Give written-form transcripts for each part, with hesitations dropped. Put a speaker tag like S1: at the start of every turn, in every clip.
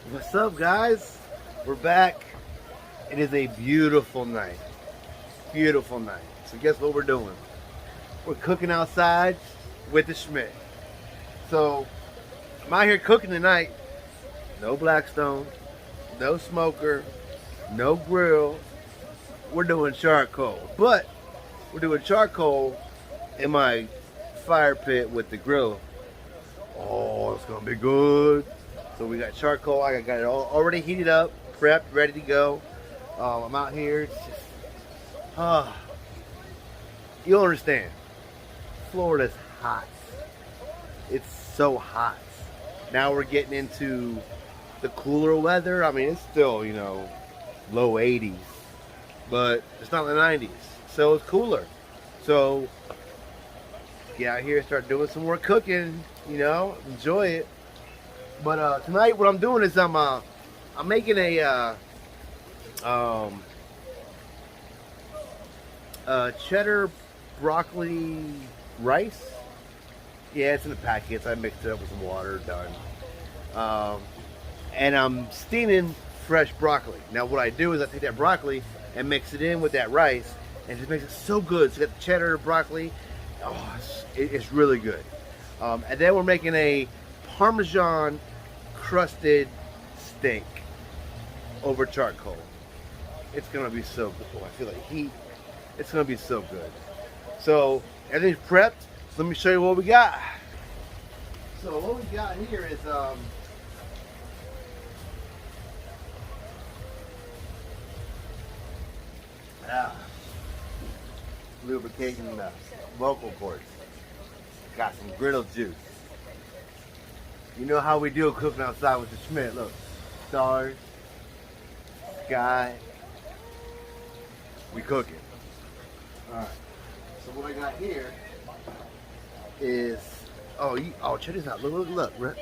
S1: What's up, guys? We're back. It is a beautiful night. Beautiful night. So guess what we're doing? We're cooking outside with the Schmidt. So I'm out here cooking tonight. No Blackstone, no smoker, no grill. We're doing charcoal. But we're doing charcoal in my fire pit with the grill. Oh, it's gonna be good. So we got charcoal. I got it all already heated up, prepped, ready to go. I'm out here. It's just, you'll understand. Florida's hot. It's so hot. Now we're getting into the cooler weather. I mean, it's still, low 80s, but it's not the 90s, so it's cooler. So get out here, start doing some more cooking. Enjoy it. But tonight, what I'm doing is I'm making a cheddar broccoli rice. Yeah, it's in the packets. I mixed it up with some water, done. And I'm steaming fresh broccoli. Now, what I do is I take that broccoli and mix it in with that rice, and it just makes it so good. So you got the cheddar broccoli. Oh, it's really good. And then we're making a Parmesan crusted steak over charcoal. It's gonna be so good. Oh, I feel like heat. It's gonna be so good. So everything's prepped. So let me show you what we got. So what we got here is lubricating the vocal cords. Got some griddle juice. You know how we do cooking outside with the Schmidt. Look, stars, sky. We cooking. All right. So what I got here is check this out. Look, right?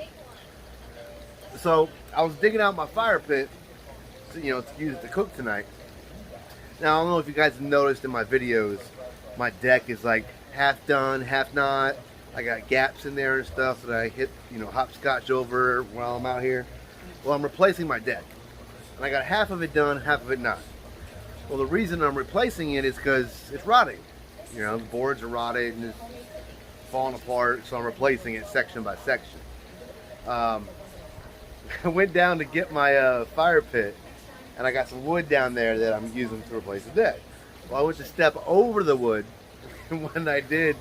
S1: So I was digging out my fire pit, to use it to cook tonight. Now I don't know if you guys have noticed in my videos, my deck is like half done, half not. I got gaps in there and stuff that I hit, hopscotch over while I'm out here. Well, I'm replacing my deck. And I got half of it done, half of it not. Well, the reason I'm replacing it is because it's rotting. The boards are rotted and it's falling apart, so I'm replacing it section by section. I went down to get my fire pit, and I got some wood down there that I'm using to replace the deck. Well, I went to step over the wood, and when I did,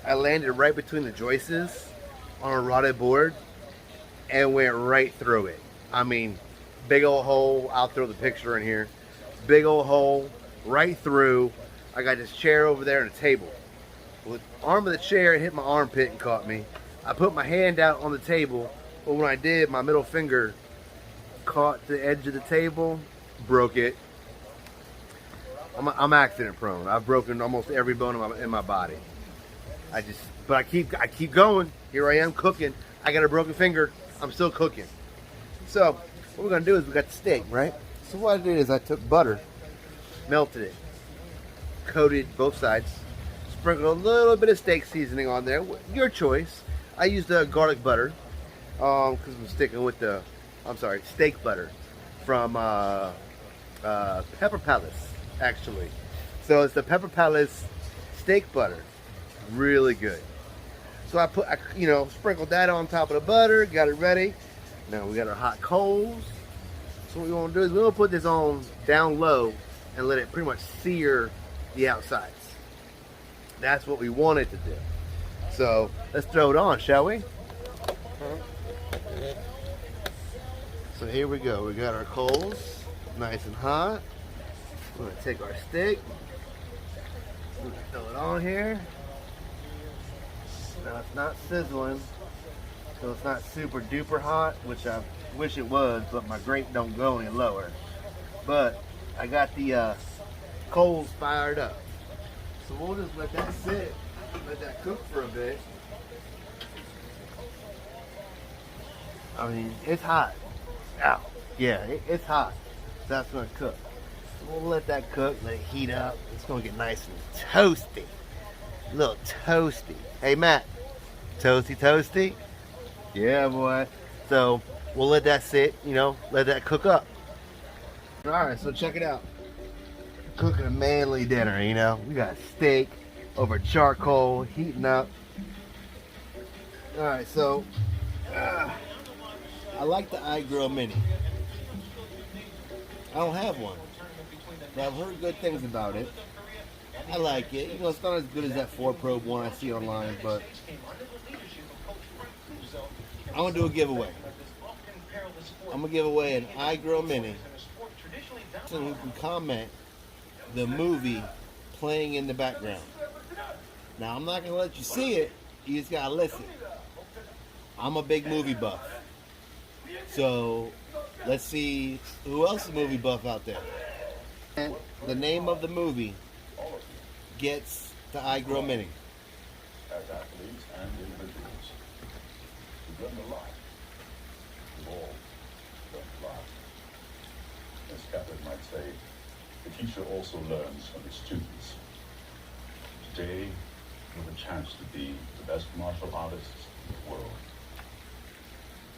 S1: I landed right between the joists on a rotted board and went right through it. I mean, big old hole. I'll throw the picture in here. Big old hole right through. I got this chair over there and a table. Well, the arm of the chair hit my armpit and caught me. I put my hand out on the table, but when I did, my middle finger caught the edge of the table, broke it. I'm accident prone. I've broken almost every bone in my body. But I keep going. Here I am cooking. I got a broken finger. I'm still cooking. So what we're gonna do is we got the steak, right? So what I did is I took butter, melted it, coated both sides, sprinkled a little bit of steak seasoning on there. Your choice. I used garlic butter because I'm sticking with steak butter from Pepper Palace, actually. So it's the Pepper Palace steak butter. Really good. So I sprinkled that on top of the butter, got it ready. Now we got our hot coals. So what we want to do is we're going to put this on down low and let it pretty much sear the outsides. That's what we want it to do. So let's throw it on, shall we? So here we go. We got our coals nice and hot. We're going to take our steak. We're going to throw it on here. Now it's not sizzling, so it's not super duper hot, which I wish it was, but my grate don't go any lower. But I got the coals fired up. So we'll just let that sit, let that cook for a bit. I mean, it's hot. Ow. Yeah, it's hot. So that's gonna cook. So we'll let that cook, let it heat up. It's gonna get nice and toasty. A little toasty. Hey Matt, toasty toasty? Yeah boy. So we'll let that sit, you know, let that cook up. All right, so check it out. Cooking a manly dinner, you know. We got steak over charcoal, heating up. All right, so I like the iGrill Mini. I don't have one, but I've heard good things about it. I like it. You know, it's not as good as that 4-probe one I see online, but I'm gonna do a giveaway. I'm gonna give away an iGrill Mini. Someone who can comment the movie playing in the background. Now, I'm not gonna let you see it. You just gotta listen. I'm a big movie buff, so let's see who else is a movie buff out there. And the name of the movie gets the iGrill Mini.
S2: As athletes and individuals, we've learned a lot. We've all learned a lot. As Catherine might say, the teacher also learns from his students. Today, you have a chance to be the best martial artists in the world.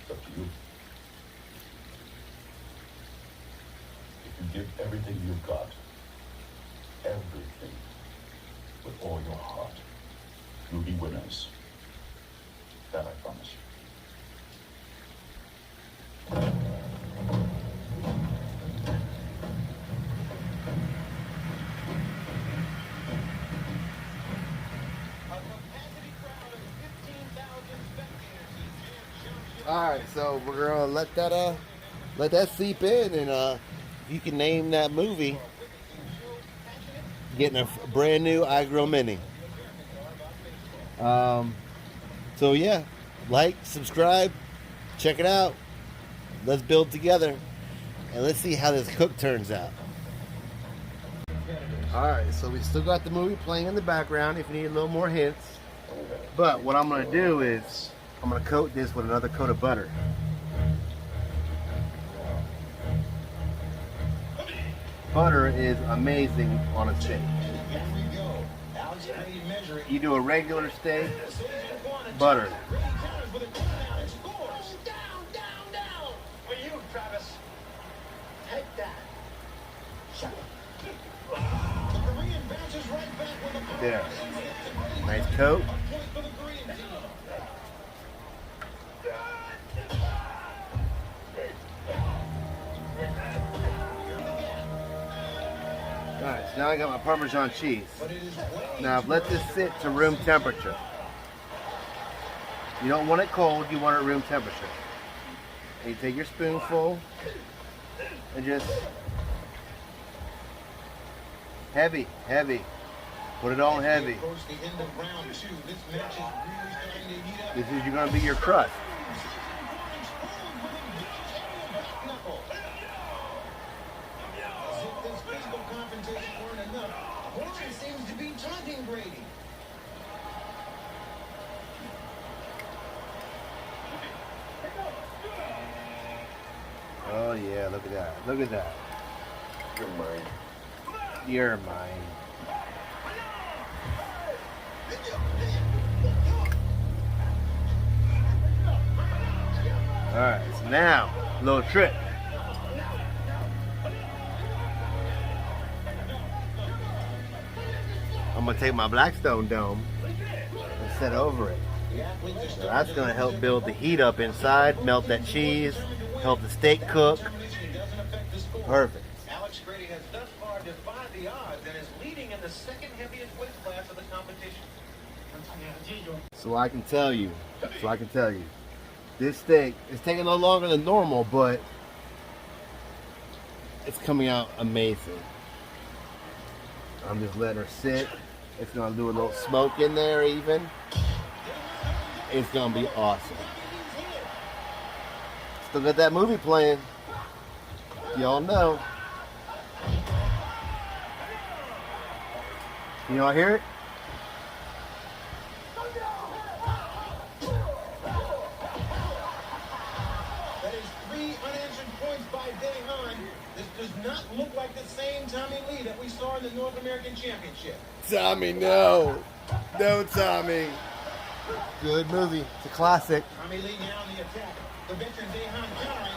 S2: It's up to you. If you give everything you've got, everything, with all your heart, you'll be winners. That I promise you.
S1: All right, so we're gonna let that seep in, and if you can name that movie, getting a brand new iGrill Mini. So yeah, like, subscribe, check it out. Let's build together, and let's see how this cook turns out. All right, so we still got the movie playing in the background if you need a little more hints. But what I'm gonna do is I'm gonna coat this with another coat of butter. Butter is amazing on a steak. You do a regular steak, butter. There. Nice coat. Alright, so now I got my Parmesan cheese. Now I've let this sit to room temperature. You don't want it cold, you want it room temperature. And you take your spoonful and just heavy. Put it on heavy. This is going to be your crust. Oh yeah, look at that. Look at that.
S2: You're mine.
S1: You're mine. Alright, so now, a little trick. I'm going to take my Blackstone dome and set over it. So that's going to help build the heat up inside, melt that cheese, help the steak cook. Perfect.
S3: Alex Grady has thus far defied the odds and is leading in the second heaviest weight class of the competition.
S1: So I can tell you, this steak is taking a little longer than normal, but it's coming out amazing. I'm just letting her sit. It's gonna do a little smoke in there even. It's gonna be awesome. Still got that movie playing. Y'all know. Can y'all hear it?
S3: That is 3 unanswered points by Dehan. This does not look like the same Tommy Lee that we saw in the North American Championship.
S1: Tommy, no. No, Tommy. Good movie. It's a classic.
S3: Tommy Lee now in the attack. the veteran Dehan Kari.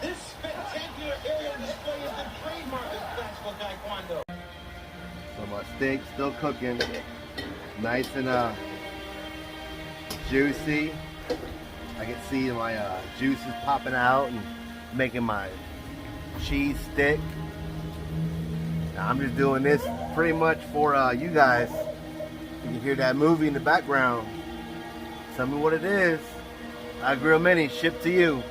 S3: This spectacular aerial display is the trademark of classical taekwondo.
S1: So my steak's still cooking, nice and juicy. I can see my juices popping out and making my cheese stick. Now I'm just doing this pretty much for you guys. You can hear that movie in the background. Tell me what it is. I grill many, shipped to you.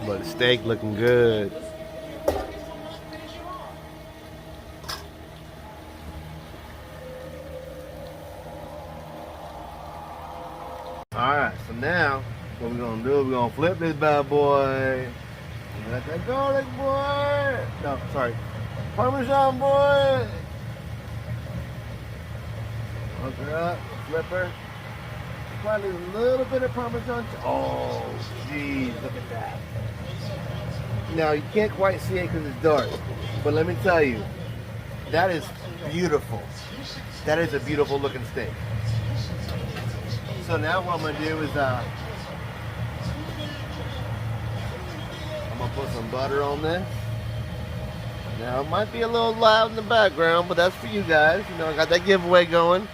S1: But the steak looking good. Alright, so now what we're gonna do, we're gonna flip this bad boy. We got that garlic boy. No, sorry. Parmesan boy. Hook her up, flip her. Probably a little bit of Parmesan. Oh, jeez, look at that. Now, you can't quite see it because it's dark, but let me tell you, that is beautiful. That is a beautiful looking steak. So now what I'm going to do is, I'm going to put some butter on this. Now, it might be a little loud in the background, but that's for you guys. You know, I got that giveaway going.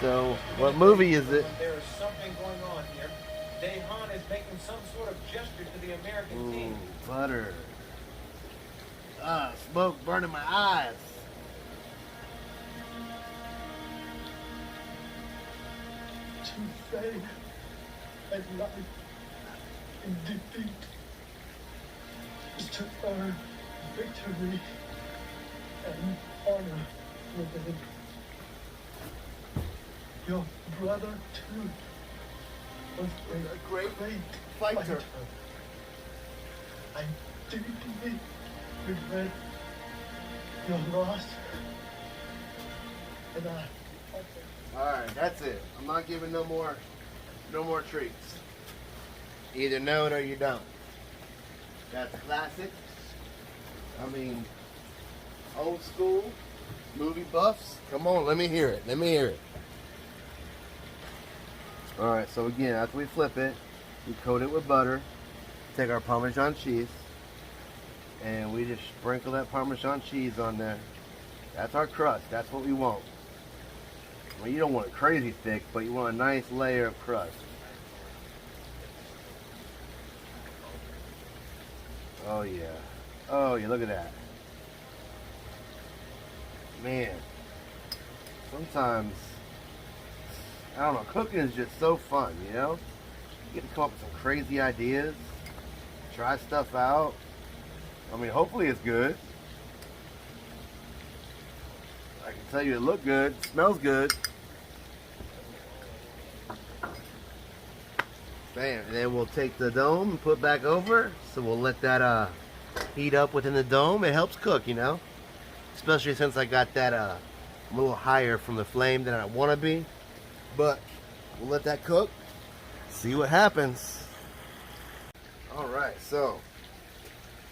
S1: So, what movie is it?
S3: There is something going on here. Dehan is making some sort of gesture to the American team.
S1: Butter. Smoke burning my eyes.
S2: To save a life in defeat is to earn victory and honor within. Your brother too was a great fighter. I deeply regret your loss, and
S1: Alright, that's it. I'm not giving no more treats. Either know it or you don't. That's classic. I mean, old school movie buffs. Come on, let me hear it. Let me hear it. Alright, so again, after we flip it, we coat it with butter. Take our Parmesan cheese, and we just sprinkle that Parmesan cheese on there. That's our crust. That's what we want. Well, you don't want it crazy thick, but you want a nice layer of crust. Oh yeah. Oh yeah, look at that. Man. Sometimes, I don't know, cooking is just so fun, you know? You get to come up with some crazy ideas. Try stuff out. I mean, hopefully it's good. I can tell you it looked good, smells good. Bam, and then we'll take the dome and put back over. So we'll let that heat up within the dome. It helps cook, you know. Especially since I got that a little higher from the flame than I want to be. But we'll let that cook. See what happens. Alright, so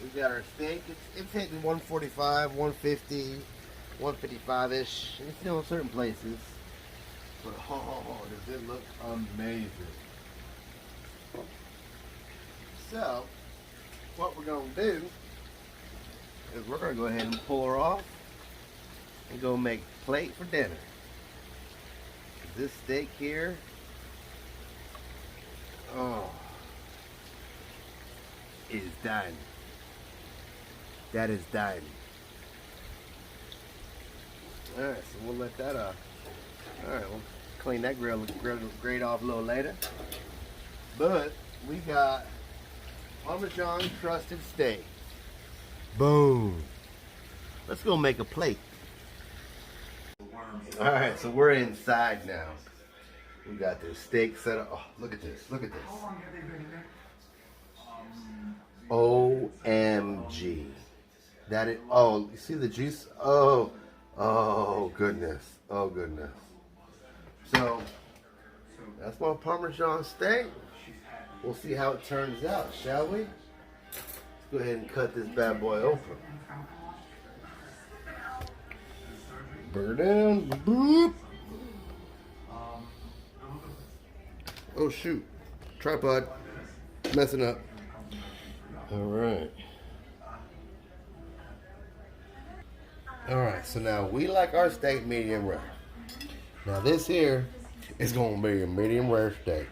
S1: we got our steak. It's hitting 145, 150, 155-ish. It's still in certain places. But oh, does it look amazing. So, what we're going to do is we're going to go ahead and pull her off and go make a plate for dinner. This steak here, oh, is done. That is done. Alright, so we'll let that Alright, we'll clean that grate off a little later. But we got Parmesan crusted steak. Boom. Let's go make a plate. Alright, so we're inside now. We got this steak set up. Oh, look at this. Look at this. OMG. That is, oh, you see the juice? Oh, oh goodness. Oh goodness. So, that's my Parmesan steak. We'll see how it turns out, shall we? Let's go ahead and cut this bad boy open. Burn it down. Boop. Oh shoot. Tripod. Messing up. Alright. Alright, so now we like our steak medium rare. Now this here is going to be a medium rare steak.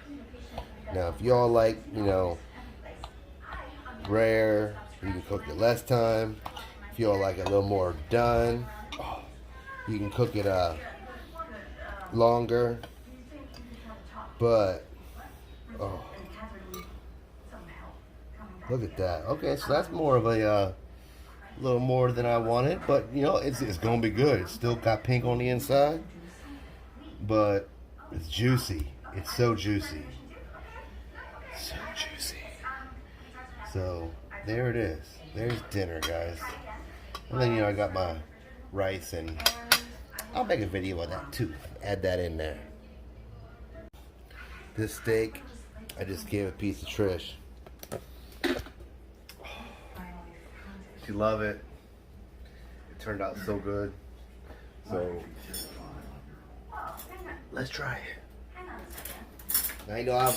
S1: Now if y'all like, you know, rare, you can cook it less time. If y'all like it a little more done, you can cook it longer. But, oh, look at that. Okay, so that's more of a little more than I wanted, but you know, it's gonna be good. It's still got pink on the inside, but it's juicy. It's so juicy. So juicy. So there it is. There's dinner, guys. And then, you know, I got my rice, and I'll make a video of that too. Add that in there. This steak, I just gave a piece to Trish. She loved it. It turned out so good. So let's try it. Now, you know, I've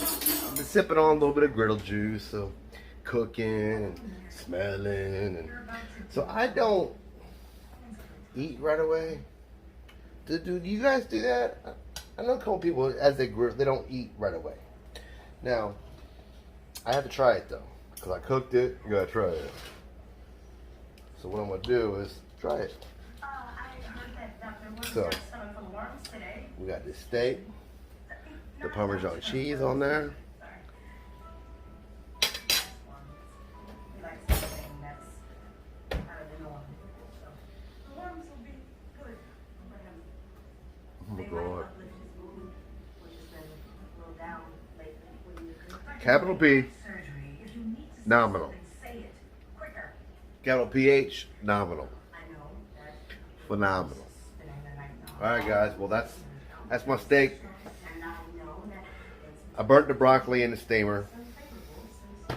S1: been sipping on a little bit of griddle juice, so cooking and smelling, and so I don't eat right away. Do you guys do that? I know a couple people, as they grill, they don't eat right away. Now, I have to try it though, because I cooked it. You gotta try it. So what I'm gonna do is try it. So we got this steak, the Parmesan cheese on there. Oh my God. Capital P, nominal. Capital PH, nominal. Phenomenal. Alright guys, well that's my steak. I burnt the broccoli in the steamer. I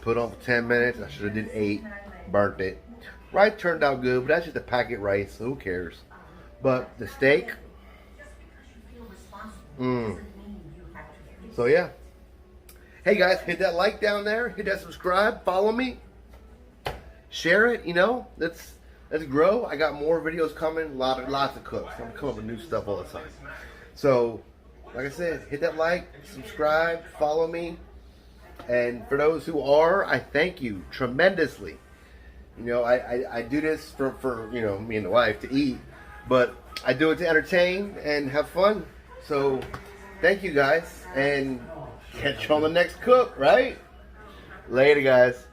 S1: put it on for 10 minutes. I should have did 8. Burnt it. Rice turned out good, but that's just a packet rice, so who cares? But the steak, So yeah. Hey guys, hit that like down there. Hit that subscribe. Follow me. Share it. You know, let's grow. I got more videos coming. Lots of cooks. I'm coming up with new stuff all the time. So, like I said, hit that like, subscribe, follow me. And for those who are, I thank you tremendously. You know, I do this for you know, me and the wife to eat, but I do it to entertain and have fun. So, thank you guys, and catch you on the next cook, right? Later, guys.